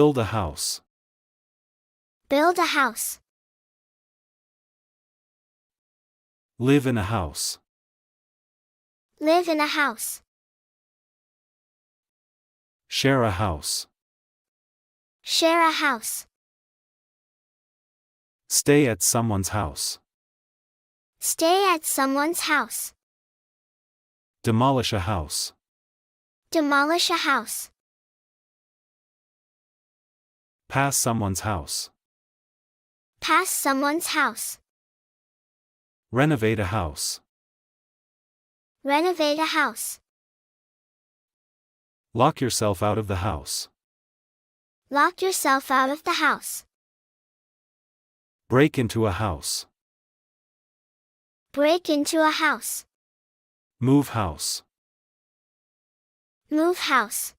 Build a house. Build a house. Live in a house. Live in a house. Share a house. Share a house. Stay at someone's house. Stay at someone's house. Demolish a house. Demolish a house. Pass someone's house. Pass someone's house. Renovate a house. Renovate a house. Lock yourself out of the house. Lock yourself out of the house. Break into a house. Break into a house. Move house. Move house.